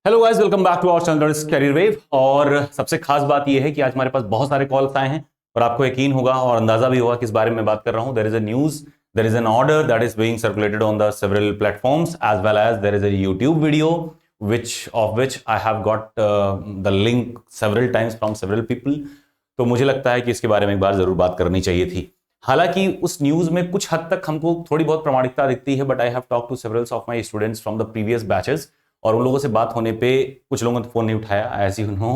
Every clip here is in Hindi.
Hello guys, welcome back to our channel career wave. और सबसे खास बात यह है कि आज हमारे पास बहुत सारे कॉल्स आए हैं और आपको यकीन होगा और अंदाजा भी होगा किस बारे में बात कर रहा हूं। There is a news, there is an order that is being circulated on the several platforms as well as there is a YouTube video which I have got the link several times from several people। तो मुझे लगता है कि इसके बारे में एक बार जरूर बात करनी चाहिए थी। हालांकि उस न्यूज में कुछ हद तक हमको थोड़ी बहुत प्रामाणिकता दिखती है, but I have talk to severals of my students from the previous batches और उन लोगों से बात होने पे कुछ लोगों ने फोन नहीं उठाया, ऐसी नो,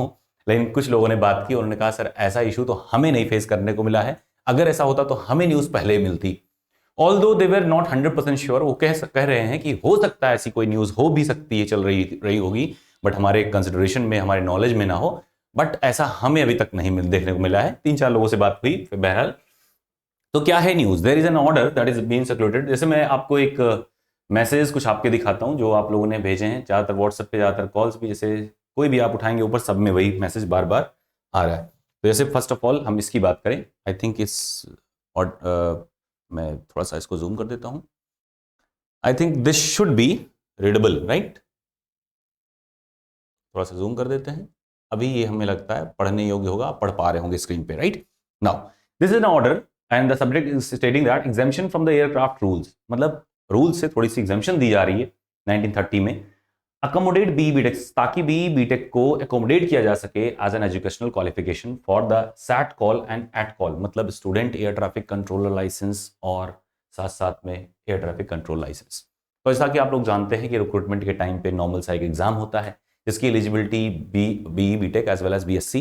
लेकिन कुछ लोगों ने बात की और उन्होंने कहा सर ऐसा इशू तो हमें नहीं फेस करने को मिला है, अगर ऐसा होता तो हमें न्यूज पहले ही मिलती। Although they were not 100% sure, वो कह रहे हैं कि हो सकता है ऐसी कोई न्यूज हो भी सकती है, चल रही होगी, बट हमारे कंसिडरेशन में, हमारे नॉलेज में ना हो। बट ऐसा हमें अभी तक नहीं देखने को मिला है। 3-4 लोगों से बात हुई। बहरहाल तो क्या है news, there is an order that is being circulated. जैसे मैं आपको एक मैसेज कुछ आपके दिखाता हूं जो आप लोगों ने भेजे हैं, ज्यादातर व्हाट्सएप पे, ज्यादातर कॉल्स भी, जैसे कोई भी आप उठाएंगे ऊपर सब में वही मैसेज बार बार आ रहा है। तो जैसे फर्स्ट ऑफ ऑल हम इसकी बात करें, आई थिंक इस और मैं थोड़ा सा इसको जूम कर देता हूं। I think this should be readable, right? थोड़ा सा जूम कर देते हैं। अभी ये हमें लगता है पढ़ने योग्य होगा, आप पढ़ पा रहे होंगे स्क्रीन पे, right? Now this is an order and the subject is stating that examination from the aircraft rules, मतलब रूल्स से थोड़ी सी एग्जामिशन दी जा रही है 1930 में। अकोमोडेट बी बीटेक, ताकि बी बीटेक को अकोमोडेट किया जा सके as an educational qualification for the set call and एट कॉल, मतलब student air traffic controller licence और साथ साथ में एयर ट्रैफिक कंट्रोल लाइसेंस। तो जैसा कि आप लोग जानते हैं कि रिक्रूटमेंट के टाइम पे नॉर्मल सा एक एग्जाम होता है जिसकी eligibility B BTech as well as BSc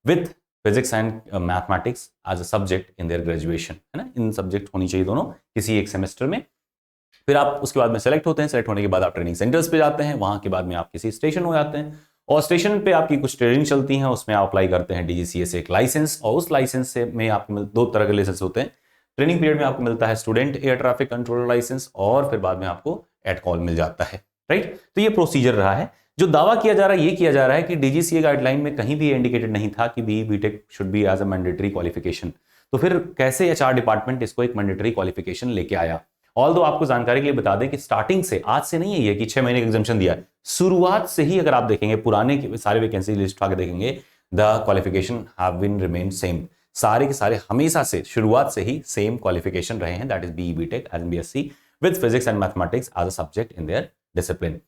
with physics and mathematics as a subject in their graduation, है ना? इन सब्जेक्ट होनी चाहिए दोनों किसी एक सेमेस्टर में। फिर आप उसके बाद में सेलेक्ट होते हैं, सेलेक्ट होने के बाद आप ट्रेनिंग सेंटर्स पे जाते हैं, वहां के बाद में आप किसी स्टेशन हो जाते हैं और स्टेशन पे आपकी कुछ ट्रेनिंग चलती है, उसमें आप अप्लाई करते हैं डीजीसीए से एक लाइसेंस, और उस लाइसेंस से में आपको दो तरह के लाइसेंस होते हैं। ट्रेनिंग पीरियड में आपको मिलता है student air traffic controller licence और फिर बाद में आपको एट कॉल मिल जाता है, राइट? तो ये प्रोसीजर रहा है। जो दावा किया जा रहा है, ये किया जा रहा है कि डीजीसीए गाइडलाइन में कहीं भी इंडिकेटेड नहीं था कि B BTech should be as a mandatory qualification. तो फिर कैसे एचआर डिपार्टमेंट इसको एक मैंडेटरी क्वालिफिकेशन लेके आया? ऑल्दो आपको जानकारी के लिए बता दें कि स्टार्टिंग से, आज से नहीं है ये कि 6 महीने का एग्जामिशन दिया है, शुरुआत से ही अगर आप देखेंगे पुराने सारे वैकेंसी लिस्ट उठा के देखेंगे, the qualification have been remain same. सारे के सारे हमेशा से, शुरुआत से ही सेम क्वालिफिकेशन रहे हैं, that is B BTech and BSc with physics and mathematics as a subject in their discipline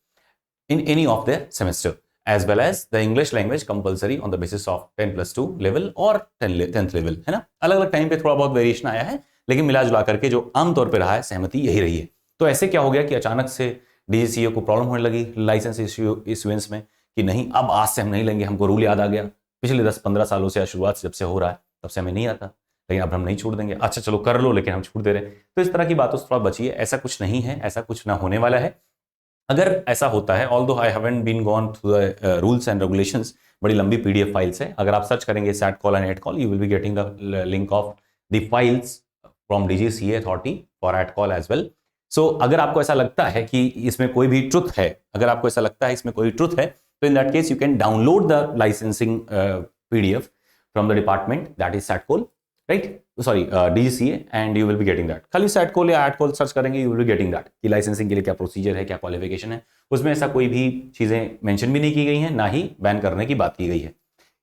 in any of their semester, as well as the English language compulsory on the basis of 10+2 level और 10th level, है ना? अलग अलग टाइम पे थोड़ा बहुत वेरिएशन आया है, लेकिन मिला जुला करके जो आमतौर पे रहा है, सहमति यही रही है। तो ऐसे क्या हो गया कि अचानक से डीजीसीए को प्रॉब्लम होने लगी लाइसेंस इश्यूएंस में कि नहीं, अब आज से हम नहीं लेंगे, हमको रूल याद आ गया, पिछले 10-15 सालों से शुरुआत से जब से हो रहा है तब से हमें नहीं आता, लेकिन अब हम नहीं छोड़ देंगे। अच्छा चलो कर लो, लेकिन हम छूट दे रहे हैं। तो इस तरह की बातों से थोड़ा बचिए, ऐसा कुछ नहीं है, ऐसा कुछ ना होने वाला है। अगर ऐसा होता है, although I haven't been gone through the rules and regulations, बड़ी लंबी पीडीएफ फाइल्स है, अगर आप सर्च करेंगे सैट कॉल एंड एट कॉल, you will be getting the link of the files from DGCA authority for एट कॉल एज वेल। सो अगर आपको ऐसा लगता है कि इसमें कोई भी ट्रुथ है, अगर आपको ऐसा लगता है इसमें कोई ट्रुथ है, तो in that case you can download the licensing PDF from the department, that is sat call, right? Sorry, DGCA, and you will be getting that. खाली सैट कॉल या एट कॉल सर्च करेंगे, you will be getting that कि लाइसेंसिंग के लिए क्या प्रोसीजर है, क्या क्वालिफिकेशन है। उसमें ऐसा कोई भी चीजें मेंशन भी नहीं की गई हैं, ना ही बैन करने की बात की गई है।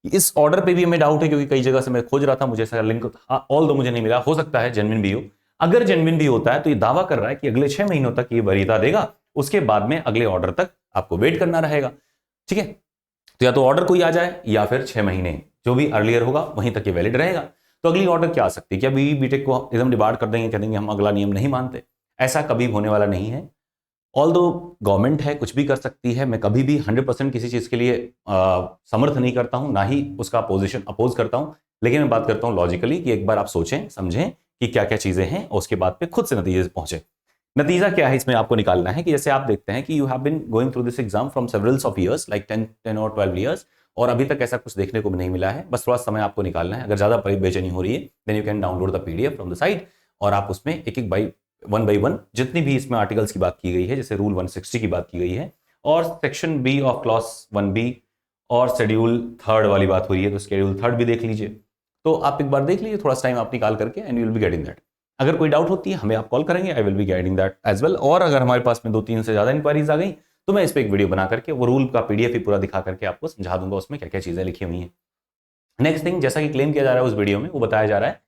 इस ऑर्डर पे भी हमें डाउट है, क्योंकि कई जगह से मैं खोज रहा था, मुझे ऐसा लिंक ऑल दो मुझे नहीं मिला। हो सकता है जेन्युइन भी हो। अगर जेन्युइन भी होता है तो ये दावा कर रहा है कि अगले 6 महीनों तक ये वरीयता देगा, उसके बाद में अगले ऑर्डर तक आपको वेट करना रहेगा, ठीक है? तो या तो ऑर्डर कोई आ जाए या फिर 6 महीने जो भी अर्लियर होगा वहीं तक ये वैलिड रहेगा। तो अगली ऑर्डर क्या आ सकती है? क्या बी बीटेक को एकदम डिबार्ड कर देंगे, कह देंगे हम अगला नियम नहीं मानते? ऐसा कभी होने वाला नहीं है। ऑल्दो गवर्नमेंट है, कुछ भी कर सकती है, मैं कभी भी 100% किसी चीज के लिए समर्थ नहीं करता हूं, ना ही उसका अपोज करता हूं, लेकिन मैं बात करता हूं लॉजिकली कि एक बार आप सोचें समझें कि क्या क्या चीजें हैं और उसके बाद पे खुद से नतीजे से पहुंचे। नतीजा क्या है इसमें आपको निकालना है कि जैसे आप देखते हैं कि you have been going through this exam from severals of years, like 10 और 12 ईयर्स, और अभी तक ऐसा कुछ देखने को भी नहीं मिला है। बस थोड़ा समय आपको निकालना है। अगर ज्यादा बेचैनी हो रही है, then you can download the PDF from the site और आप उसमें एक एक वन बाई वन जितनी भी इसमें आर्टिकल्स की बात की गई है, जैसे रूल 160 की बात की गई है और section B of clause 1B और शेड्यूल 3 वाली बात हो रही है, तो शेड्यूल 3 भी देख लीजिए। तो आप एक बार देख लीजिए थोड़ा सा टाइम आप निकाल करके, and you will be getting that. अगर कोई डाउट होती है हमें आप कॉल करेंगे, I will be guiding that as well. और अगर हमारे पास में 2-3 से ज्यादा इंक्वायरीज आ गई तो मैं इस पर एक वीडियो बना करके वो रूल का PDF ही पूरा दिखा करके आपको समझा दूंगा उसमें क्या क्या चीज़ें लिखी हुई हैं। नेक्स्ट थिंग, जैसा कि क्लेम किया जा रहा है उस वीडियो में, वो बताया जा रहा है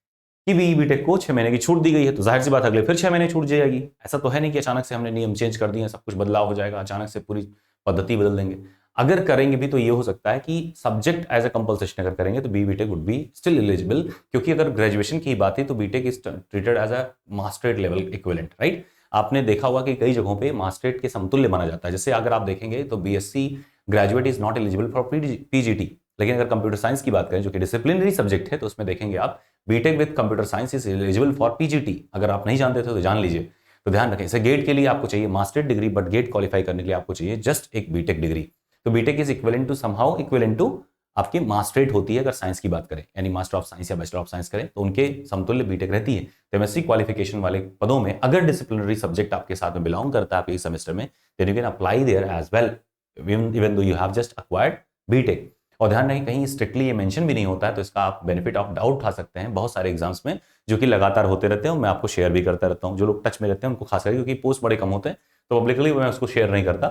कि BE BTech को 6 महीने की छूट दी गई है, तो जाहिर सी बात अगले फिर 6 महीने छूट जाएगी। ऐसा तो है नहीं कि अचानक से हमने नियम चेंज कर दिए, सब कुछ बदलाव हो जाएगा, अचानक से पूरी पद्धति बदल देंगे। अगर करेंगे भी तो ये हो सकता है कि सब्जेक्ट एज ए कंपल्सेशन अगर करेंगे तो BE BTech would be still eligible, क्योंकि अगर ग्रेजुएशन की बात है तो BTech is treated as a masterate level equivalent, right. आपने देखा होगा कि कई जगहों पे मास्टरेट के समतुल्य माना जाता है। जैसे अगर आप देखेंगे तो BSc graduate is not eligible for PGT, लेकिन अगर कंप्यूटर साइंस की बात करें जो कि डिसिप्लिनरी सब्जेक्ट है तो उसमें देखेंगे आप BTech with computer science is eligible for PGT। अगर आप नहीं जानते थे तो जान लीजिए। तो ध्यान रखें, इसे गेट के लिए आपको चाहिए masterate degree, but GATE qualify करने के लिए आपको चाहिए जस्ट एक BTech डिग्री। तो BTech is equivalent to somehow equivalent to आपकी मास्टरेट होती है अगर साइंस की बात करें, यानी मास्टर ऑफ साइंस या बैचलर ऑफ साइंस करें तो उनके समतुल्य BTech रहती है। तो MSc क्वालिफिकेशन वाले पदों में अगर डिसिप्लिनरी सब्जेक्ट आपके साथ में बिलोंग करता है आपके इस सेमेस्टर में, then you can apply there as well even though you have just acquired BTech। और ध्यान रखें कहीं स्ट्रिक्टली ये मेंशन भी नहीं होता है, तो इसका आप बेनिफिट ऑफ डाउट उठा सकते हैं बहुत सारे एग्जाम्स में जो कि लगातार होते रहते हैं। मैं आपको शेयर भी करता रहता हूँ, जो लोग टच में रहते हैं उनको खास करके, क्योंकि पोस्ट बड़े कम होते हैं तो पब्लिकली मैं उसको शेयर नहीं करता,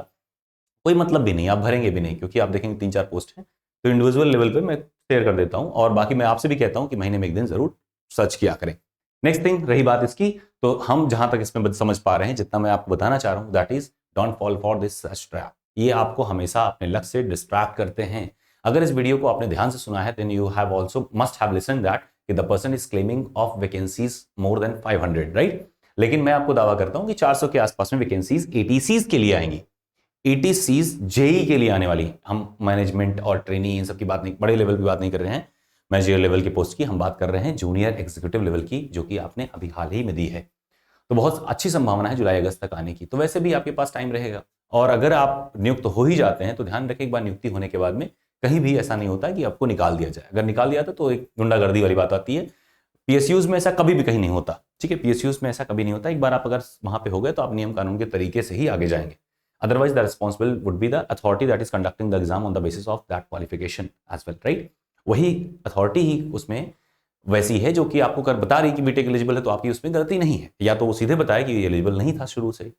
कोई मतलब भी नहीं, आप भरेंगे भी नहीं, क्योंकि आप देखेंगे 3-4 पोस्ट हैं तो इंडिविजुअल लेवल पे मैं शेयर कर देता हूं। और बाकी मैं आपसे भी कहता हूं कि महीने में एक दिन जरूर सर्च किया करें। नेक्स्ट थिंग, रही बात इसकी, तो हम जहां तक इसमें समझ पा रहे हैं, जितना मैं आपको बताना चाह रहा हूं, that is don't fall for this such trap. ये आपको हमेशा अपने लक्ष्य से डिस्ट्रैक्ट करते हैं। अगर इस वीडियो को आपने ध्यान से सुना है then you have also must have listen that कि the person is claiming of vacancies more than 500, right. लेकिन मैं आपको दावा करता हूं कि 400 के आसपास में वैकेंसीज ATCs के लिए आएंगी। ATCs JEE के लिए आने वाली। हम मैनेजमेंट और ट्रेनिंग इन सब की बात नहीं, बड़े लेवल की बात नहीं कर रहे हैं, मैनेजरियल लेवल की पोस्ट की हम बात कर रहे हैं, जूनियर एग्जीक्यूटिव लेवल की, जो कि आपने अभी हाल ही में दी है। तो बहुत अच्छी संभावना है जुलाई अगस्त तक आने की, तो वैसे भी आपके पास टाइम रहेगा। और अगर आप नियुक्त हो ही जाते हैं तो ध्यान रखें एक बार नियुक्ति होने के बाद में कहीं भी ऐसा नहीं होता कि आपको निकाल दिया जाए। अगर निकाल दिया तो एक गुंडागर्दी वाली बात आती है। PSUs में ऐसा कभी भी कहीं नहीं होता, ठीक है, PSUs में ऐसा कभी नहीं होता। एक बार आप अगर वहां पे हो गए तो आप नियम कानून के तरीके से ही आगे जाएंगे। Otherwise, the responsible would be the authority that is conducting the exam on the basis of that qualification as well, right? वही अथॉरिटी ही उसमें वैसी है जो कि आपको कर बता रही कि BTech एलिजिबल है, तो आपकी उसमें गलती नहीं है, या तो वो सीधे बताए कि ये एलिजिबल नहीं था शुरू से।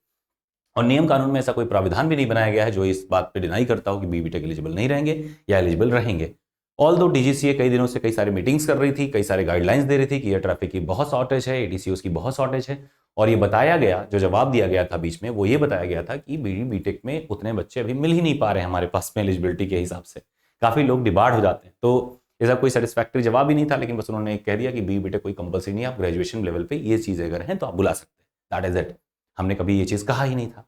और नियम कानून में ऐसा कोई प्राविधान भी नहीं बनाया गया है जो इस बात पे डिनाई करता हो कि BTech एलिजिबल नहीं रहेंगे या एलिजिबल रहेंगे। ऑल दो DGCA कई दिनों से कई सारी मीटिंग्स कर रही थी, कई सारे गाइडलाइंस दे रही थी कि एयर ट्रैफिक की बहुत शॉर्टेज है, ATCOs की बहुत शॉर्टेज है। और ये बताया गया, जो जवाब दिया गया था बीच में, वो ये बताया गया था कि BTech में उतने बच्चे अभी मिल ही नहीं पा रहे हैं हमारे पास में एलिजिबिलिटी के हिसाब से, काफ़ी लोग डिबार्ड हो जाते हैं। तो ऐसा कोई सेटिस्फैक्टरी जवाब ही नहीं था, लेकिन बस उन्होंने कह दिया कि BTech कोई कंपल्सरी नहीं है, आप ग्रेजुएशन लेवल पे ये चीज़ें अगर हैं तो आप बुला सकते हैं, दैट इज इट। हमने कभी ये चीज़ कहा ही नहीं था।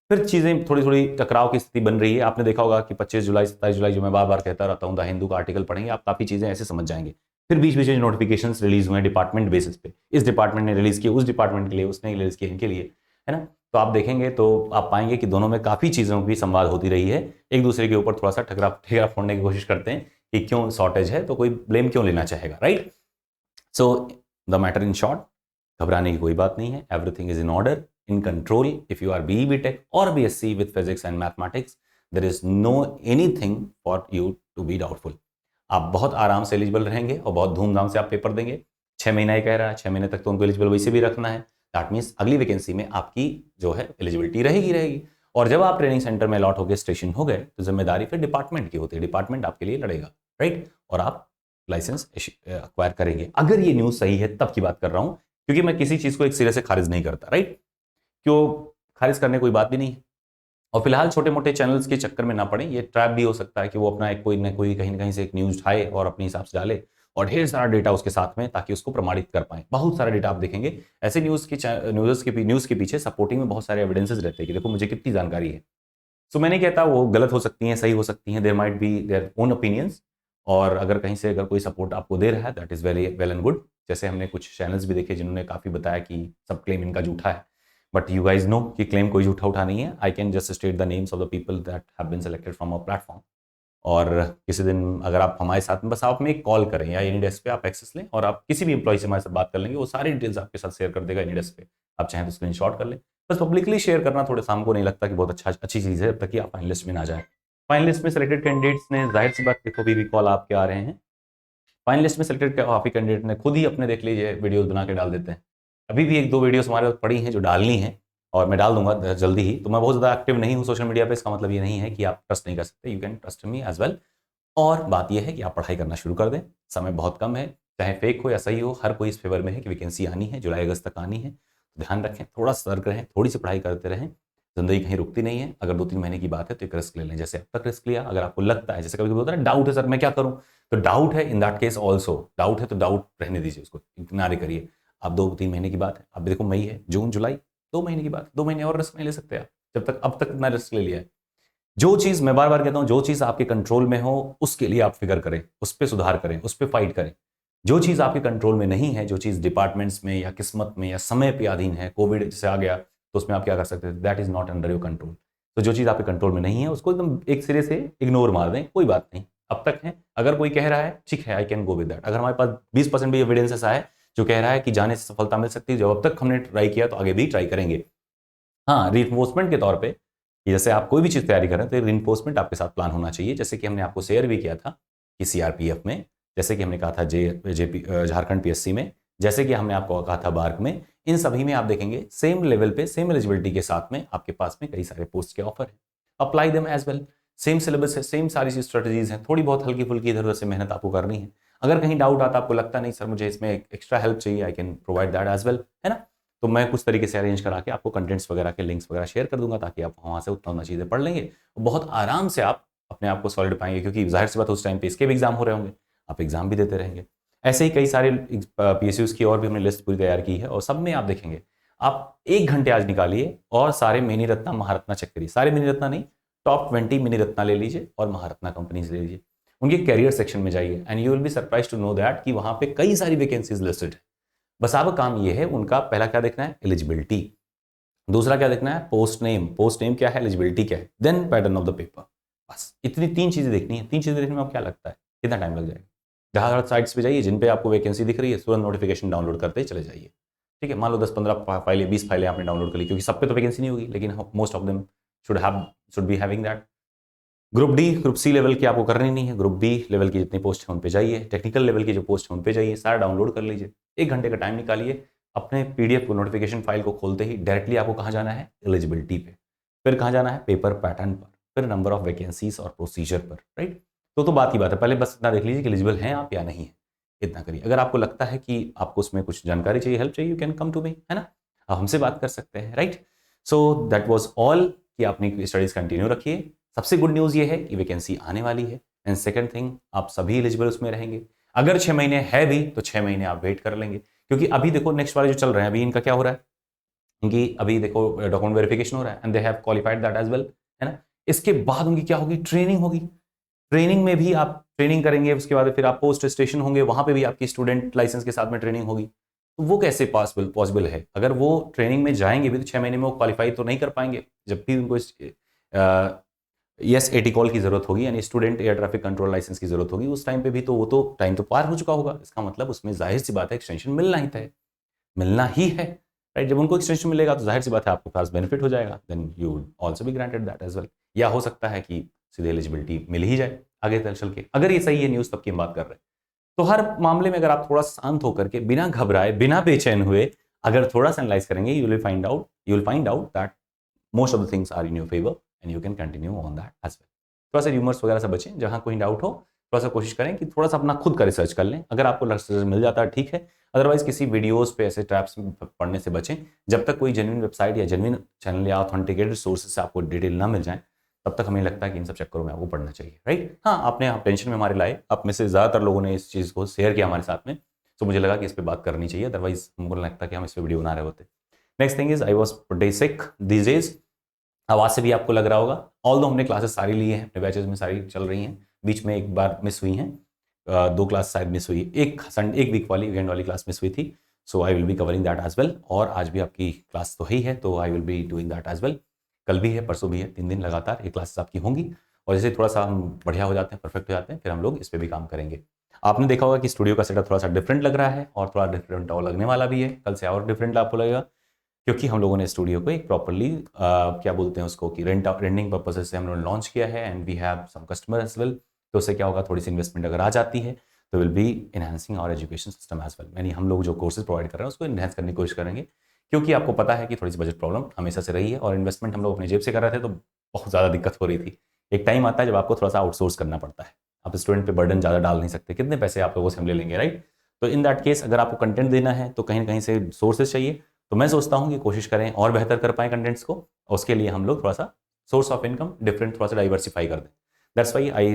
फिर चीज़ें थोड़ी थोड़ी टकराव की स्थिति बन रही है। आपने देखा होगा कि 25 जुलाई 27 जुलाई, जो मैं बार बार कहता रहता हूँ, द हिंदू का आर्टिकल पढ़ेंगे आप, काफ़ी चीज़ें ऐसे समझ जाएंगे। फिर बीच बीच में नोटिफिकेशंस रिलीज हुए डिपार्टमेंट बेसिस पे, इस डिपार्टमेंट ने रिलीज किए, उस डिपार्टमेंट के लिए, उसने रिलीज किए इनके लिए, है ना। तो आप देखेंगे तो आप पाएंगे कि दोनों में काफ़ी चीज़ों की संवाद होती रही है। एक दूसरे के ऊपर थोड़ा सा ठेकरा फोड़ने की कोशिश करते हैं कि क्यों शॉर्टेज है, तो कोई ब्लेम क्यों लेना चाहेगा, right. So the matter in short, घबराने की कोई बात नहीं है, everything is in order, in control. If you are BE BTech or BSc with physics and mathematics, there is no anything for you to be doubtful. आप बहुत आराम से एलिजिबल रहेंगे और बहुत धूमधाम से आप पेपर देंगे। 6 महीना ही कह रहा है, 6 महीने तक तो उनको एलिजिबल वैसे भी रखना है। दैट मीन्स अगली वैकेंसी में आपकी जो है एलिजिबिलिटी रहेगी। और जब आप ट्रेनिंग सेंटर में अलॉट हो गए, स्टेशन हो गए, तो जिम्मेदारी फिर डिपार्टमेंट की होती है, डिपार्टमेंट आपके लिए लड़ेगा, राइट। और आप लाइसेंस एक्वायर करेंगे। अगर ये न्यूज़ सही है तब की बात कर रहा हूँ, क्योंकि मैं किसी चीज़ को एक सिरे से खारिज नहीं करता, राइट। क्यों खारिज करने कोई बात भी नहीं है। और फिलहाल छोटे मोटे चैनल्स के चक्कर में ना पड़े, ये ट्रैप भी हो सकता है कि वो अपना एक कोई ना कोई कहीं ना कहीं से एक न्यूज़ उठाए और अपने हिसाब से डाले और ढेर सारा डेटा उसके साथ में, ताकि उसको प्रमाणित कर पाए। बहुत सारा डेटा आप देखेंगे ऐसे न्यूज़ के पीछे सपोर्टिंग में बहुत सारे एविडेंसेस रहते हैं कि देखो मुझे कितनी जानकारी है। सो मैं नहीं कहता वो गलत हो सकती हैं, सही हो सकती हैं, there might be their own opinions. और अगर कहीं से अगर कोई सपोर्ट आपको दे रहा है, that is very well and good. जैसे हमने कुछ चैनल्स भी देखे जिन्होंने काफ़ी बताया कि सब क्लेम इनका झूठा है, बट यू गाइज नो कि क्लेम कोई झूठा उठा नहीं है। I can just state the names of the people that have been selected from our platform. और किसी दिन अगर आप हमारे साथ में, बस आप में एक कॉल करें या एनी डेस्क पे आप एक्सेस लें और आप किसी भी एम्प्लॉय से हमारे साथ बात कर लेंगे, वो सारी डिटेल्स आपके साथ शेयर कर देगा एनी डेस्क पे। आप चाहें तो स्क्रीनशॉट कर लें। बस पब्लिकली शेयर करना थोड़ा सा हमको नहीं लगता कि बहुत अच्छी चीज़ है, ताकि आप फाइनलिस्ट में ना जाए। फाइनलिस्ट में सेलेक्टेड कैंडिडेट्स ने, जाहिर सी बात, देखो भी कॉल आपके आ रहे हैं। फाइनलिस्ट में सेलेक्टेड काफ़ी कैंडिडेट ने खुद ही अपने, देख लीजिए, वीडियोस बना के डाल देते हैं। अभी भी 1-2 वीडियोस हमारे पास पड़ी हैं जो डालनी है, और मैं डाल दूंगा जल्दी ही। तो मैं बहुत ज़्यादा एक्टिव नहीं हूँ सोशल मीडिया पे, इसका मतलब ये नहीं है कि आप ट्रस्ट नहीं कर सकते, you can trust me as well. और बात यह है कि आप पढ़ाई करना शुरू कर दें, समय बहुत कम है, चाहे फेक हो या सही हो, हर कोई इस फेवर में है कि वैकेंसी आनी है, जुलाई अगस्त तक आनी है। तो ध्यान रखें, थोड़ा सतर्क रहें, थोड़ी सी पढ़ाई करते रहें, जिंदगी कहीं रुकती नहीं है। अगर 2-3 महीने की बात है तो एक रिस्क ले लें, जैसे अब तक रिस्क लिया। अगर आपको लगता है, जैसे कभी कभी होता है डाउट है सर मैं क्या करूं, तो डाउट है, इन दैट केस ऑल्सो डाउट है तो डाउट रहने दीजिए, उसको इग्नोर करिए। आप 2-3 महीने की बात है, अब देखो मई है, जून जुलाई 2 महीने की बात, 2 महीने और रिस्क नहीं ले सकते आप, जब तक अब तक इतना रिस्क ले लिया है। जो चीज मैं बार बार कहता हूं, जो चीज आपके कंट्रोल में हो उसके लिए आप फिक्र करें, उस पर सुधार करें, उस पर फाइट करें। जो चीज आपके कंट्रोल में नहीं है, जो चीज डिपार्टमेंट्स में या किस्मत में या समय पे अधीन है, कोविड जैसे आ गया तो उसमें आप क्या कर सकते हैं, that is not under your control. तो जो चीज आपके कंट्रोल में नहीं है उसको एकदम एक सिरे से इग्नोर मार दें, कोई बात नहीं, अब तक है। अगर कोई कह रहा है ठीक है, I can go with that. अगर हमारे पास 20% भी एविडेंस ऐसा है जो कह रहा है कि जाने से सफलता मिल सकती है, जो अब तक हमने ट्राई किया तो आगे भी ट्राई करेंगे। हाँ, रिइंफोर्समेंट के तौर पे कि जैसे आप कोई भी चीज़ तैयारी कर रहे हैं तो रिइंफोर्समेंट आपके साथ प्लान होना चाहिए, जैसे कि हमने आपको शेयर भी किया था कि सीआरपीएफ में, जैसे कि हमने कहा था जेपी झारखंड पीएससी में, जैसे कि हमने आपको कहा था बार्क में। इन सभी में आप देखेंगे सेम लेवल पे, सेम एलिजिबिलिटी के साथ में आपके पास में कई सारे पोस्ट के ऑफर हैं। Apply them as well, same syllabus है, सेम सारी स्ट्रेटजीज हैं, थोड़ी बहुत हल्की फुल्की इधर उधर से मेहनत आपको करनी है। अगर कहीं डाउट आता, आपको लगता नहीं सर मुझे इसमें एक्स्ट्रा हेल्प चाहिए, I can provide that as well, है ना। तो मैं कुछ तरीके से अरेंज करा के आपको कंटेंट्स वगैरह के लिंक्स वगैरह शेयर कर दूंगा, ताकि आप वहाँ से उतना चीज़ें पढ़ लेंगे, बहुत आराम से आप अपने आप को सॉलिड पाएंगे, क्योंकि जाहिर सी बात उस टाइम पे इसके भी एग्जाम हो रहे होंगे, आप एग्जाम भी देते रहेंगे। ऐसे ही कई सारे पीएसयूज की और भी हमने लिस्ट पूरी तैयार की है, और सब में आप देखेंगे, आप 1 घंटे आज निकालिए और सारे मिनी रत्ना महारत्ना चेक करिए, सारे मिनी रत्ना नहीं, टॉप 20 मिनी रत्ना ले लीजिए और महारत्ना कंपनीज ले लीजिए, उनके कैरियर सेक्शन में जाइए, and you will be surprise to know that कि वहाँ पे कई सारी वैकेंसीज लिस्टेड है। बस आपका काम ये है, उनका पहला क्या देखना है, एलिजिबिलिटी। दूसरा क्या देखना है, पोस्ट नेम, पोस्ट नेम क्या है, एलिजिबिलिटी क्या है, then pattern of the paper. बस इतनी 3 चीजें देखनी है। 3 चीजें देखने में आपको क्या लगता है कितना टाइम लग जाएगा? जहां साइट्स पे जाइए जिन पे आपको वैकेंसी दिख रही है, तुरंत नोटिफिकेशन डाउनलोड करते ही चले जाइए। ठीक है, मान लो 10-15 फाइलें, 20 फाइलें आपने डाउनलोड कर ली, क्योंकि सब पे तो वैकेंसी नहीं होगी, लेकिन most of them should be having that. Group D, group C level की आपको करनी नहीं है, ग्रुप बी लेवल की जितनी पोस्ट है उन पे जाइए, टेक्निकल लेवल की जो पोस्ट है उन पे जाइए, सारा डाउनलोड कर लीजिए। 1 घंटे का टाइम निकालिए, अपने पीडीएफ को, नोटिफिकेशन फाइल को खोलते ही डायरेक्टली आपको कहाँ जाना है, एलिजिबिलिटी पे, फिर कहाँ जाना है, पेपर पैटर्न पर, फिर नंबर ऑफ वैकेंसीज और प्रोसीजर पर, राइट। तो बात की बात है, पहले बस इतना देख लीजिए कि एलिजिबल हैं आप या नहीं है, इतना करिए। अगर आपको लगता है कि आपको उसमें कुछ जानकारी चाहिए, हेल्प चाहिए, you can come to me, है ना, आप हमसे बात कर सकते हैं, right. So that was all, कि अपनी स्टडीज कंटिन्यू रखिए। सबसे गुड न्यूज़ ये है कि वैकेंसी आने वाली है, एंड सेकंड थिंग, आप सभी एलिजिबल उसमें रहेंगे। अगर 6 महीने है भी तो 6 महीने आप वेट कर लेंगे, क्योंकि अभी देखो नेक्स्ट वाले जो चल रहे हैं, अभी इनका क्या हो रहा है, इनकी अभी देखो डॉक्यूमेंट वेरिफिकेशन हो रहा है, and they have qualified that as well, है ना। इसके बाद उनकी क्या होगी, ट्रेनिंग होगी। ट्रेनिंग में भी आप ट्रेनिंग करेंगे, उसके बाद फिर आप पोस्ट स्टेशन होंगे, वहां पे भी आपकी स्टूडेंट लाइसेंस के साथ में ट्रेनिंग होगी। तो वो कैसे पॉसिबल है, अगर वो ट्रेनिंग में जाएंगे भी तो 6 महीने में वो क्वालिफाई तो नहीं कर पाएंगे। जब भी उनको यस एटिकॉल की जरूरत होगी, यानी student air traffic control licence की जरूरत होगी, उस टाइम पे भी तो वो तो टाइम तो पार हो चुका होगा। इसका मतलब उसमें जाहिर सी बात है एक्सटेंशन मिलना ही था, मिलना ही है, राइट। जब उनको एक्सटेंशन मिलेगा तो जाहिर सी बात है आपको खास बेनिफिट हो जाएगा, then you also be granted that as well. या हो सकता है कि सीधे एलिजिबिलिटी मिल ही जाए आगे चल के, अगर ये सही है न्यूज़ तब की हम बात कर रहे हैं। तो हर मामले में अगर आप थोड़ा शांत होकर के, बिना घबराए, बिना बेचैन हुए, अगर थोड़ा सा एनालाइज करेंगे, you will find out that most of the things are in your favour and you can continue on that as well. थोड़ा सा र्यूमर्स वगैरह से बचें, जहां कोई डाउट हो थोड़ा सा कोशिश करें कि थोड़ा सा अपना खुद का रिसर्च कर लें। अगर आपको रिसर्च मिल जाता है ठीक है, अदरवाइज किसी वीडियोस पे ऐसे ट्रैप्स पढ़ने से बचें। जब तक कोई जेन्युइन वेबसाइट या जेन्युइन चैनल या ऑथेंटिकेटेड सोर्सेज से आपको डिटेल ना मिल जाए, तब तक हमें लगता है कि इन सब चक्करों में आपको पढ़ना चाहिए, राइट। हाँ, आपने आप टेंशन में हमारे लाए, आप में से ज़्यादातर लोगों ने इस चीज़ को शेयर किया हमारे साथ में, तो मुझे लगा कि इस पर बात करनी चाहिए, अदरवाइज हमको लगता कि हम इस पर वीडियो बना रहे होते। Next thing is, I was pretty sick these days. आवाज़ से भी आपको लग रहा होगा, ऑल्दो हमने क्लासेस सारी ली हैं, अपने बैचेज में सारी चल रही हैं, बीच में एक बार मिस हुई हैं, 2 क्लास शायद मिस हुई, एक वीक वाली, वीकेंड वाली क्लास मिस हुई थी। So I will be covering that as well. और आज भी आपकी क्लास तो ही है, तो I will be doing that as well. कल भी है, परसों भी है, 3 दिन लगातार ये क्लासेस आपकी होंगी। और जैसे थोड़ा सा हम बढ़िया हो जाते हैं, परफेक्ट हो जाते हैं, फिर हम लोग इस पर भी काम करेंगे। आपने देखा होगा कि स्टूडियो का सेटअप थोड़ा सा डिफरेंट लग रहा है, और थोड़ा डिफरेंट और लगने वाला भी है, कल से और डिफरेंट आपको लगेगा, क्योंकि हम लोगों ने स्टूडियो को एक प्रॉपरली क्या बोलते हैं उसको, कि रेंटिंग पर्पज से हम लोगों ने लॉन्च किया है, and we have some customer as well. तो उससे क्या होगा, थोड़ी सी इन्वेस्टमेंट अगर आ जाती है तो will be enhancing our education system as well. यानी हम लोग जो कोर्सेज प्रोवाइड कर रहे हैं उसको इनहेंस करने की कोशिश करेंगे, क्योंकि आपको पता है कि थोड़ी सी बजट प्रॉब्लम हमेशा से रही है और इन्वेस्टमेंट हम लोग अपनी जेब से कर रहे थे तो बहुत ज़्यादा दिक्कत हो रही थी। एक टाइम आता है जब आपको थोड़ा सा आउटसोर्स करना पड़ता है, आप स्टूडेंट पे बर्डन ज़्यादा डाल नहीं सकते, कितने पैसे आप लोगों से हम ले लेंगे, राइट। तो इन दैट केस अगर आपको कंटेंट देना है तो कहीं ना कहीं से सोर्सेज चाहिए। तो मैं सोचता हूँ कि कोशिश करें और बेहतर कर पाएँ कंटेंट्स को, और उसके लिए हम लोग थोड़ा सा सोर्स ऑफ इनकम डिफरेंट थोड़ा सा डाइवर्सिफाई कर दें। That's why I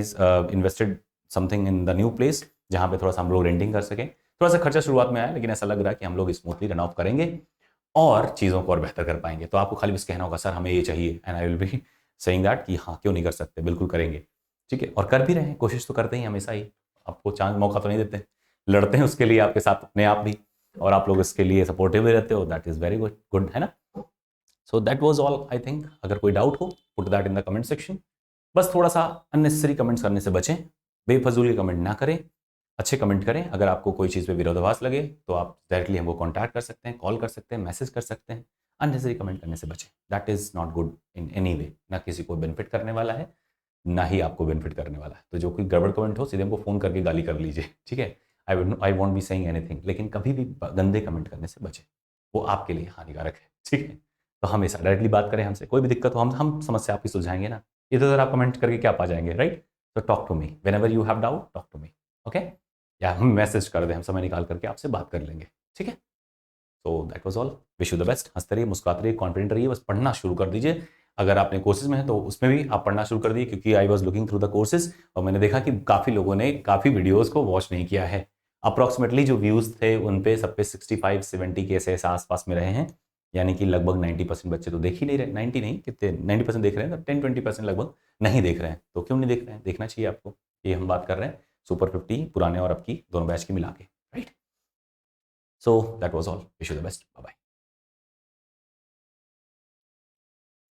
invested something in the new place, जहाँ पे थोड़ा सा हम लोग रेंटिंग कर सकें। थोड़ा सा खर्चा शुरुआत में आया, लेकिन ऐसा लग रहा है कि हम लोग स्मूथली रन ऑफ करेंगे और चीज़ों को और बेहतर कर पाएंगे। तो आपको खाली बस कहना होगा सर हमें ये चाहिए, and I will be saying that कि हाँ क्यों नहीं कर सकते, बिल्कुल करेंगे, ठीक है। और कर भी रहे हैं, कोशिश तो करते ही हमेशा ही, आपको चांस मौका तो नहीं देते, लड़ते हैं उसके लिए आपके साथ अपने आप भी, और आप लोग इसके लिए सपोर्टिव भी रहते हो, that is very good good, है ना। सो that was all I think. अगर कोई डाउट हो put that in the comment section. बस थोड़ा सा अननेसेसरी कमेंट्स करने से बचें, बेफजूल के कमेंट ना करें, अच्छे कमेंट करें। अगर आपको कोई चीज़ पे विरोधाभास लगे तो आप डायरेक्टली हमको कॉन्टैक्ट कर सकते हैं, कॉल कर सकते हैं, मैसेज कर सकते हैं। अननेसेसरी कमेंट करने से बचें, that is not good in any way. ना किसी को बेनिफिट करने वाला है, ना ही आपको बेनिफिट करने वाला है। तो जो कोई गड़बड़ कमेंट हो सीधे हमको फ़ोन करके गाली कर लीजिए, ठीक है। I want be saying anything, लेकिन कभी भी गंदे कमेंट करने से बचें, वो आपके लिए हानिकारक है, ठीक है। तो हमेशा डायरेक्टली बात करें हमसे, कोई भी दिक्कत हो हम समस्या आपकी सुलझाएंगे ना। इधर उधर आप कमेंट करके क्या पा जाएंगे, राइट। तो talk to me whenever you have doubt, talk to me, okay. या हम मैसेज कर दें, हम समय निकाल करके आपसे बात कर लेंगे, ठीक है। तो that was all. Wish you the best. हंसते रहिए, मुस्कुराते रहिए, कॉन्फिडेंट रहिए, बस पढ़ना शुरू कर दीजिए। अगर आपने कोर्सेज में है तो उसमें भी आप पढ़ना शुरू कर दिए, क्योंकि I was looking through the courses और मैंने देखा कि काफ़ी लोगों ने काफ़ी वीडियोज़ को वॉच नहीं किया है। अप्रॉक्सीमेटली जो व्यूज़ थे उन पे सब पे 65-70 के ऐसे आसपास में रहे हैं, यानी कि लगभग 90% बच्चे तो देख ही नहीं रहे। 90 नहीं, कितने 90% देख रहे हैं, तो 10-20% लगभग नहीं देख रहे हैं। तो क्यों नहीं देख रहे हैं, देखना चाहिए आपको। ये हम बात कर रहे हैं सुपर 50 पुराने और अब की दोनों बैच की मिला के, right. So that was all. Wish you the best, bye bye.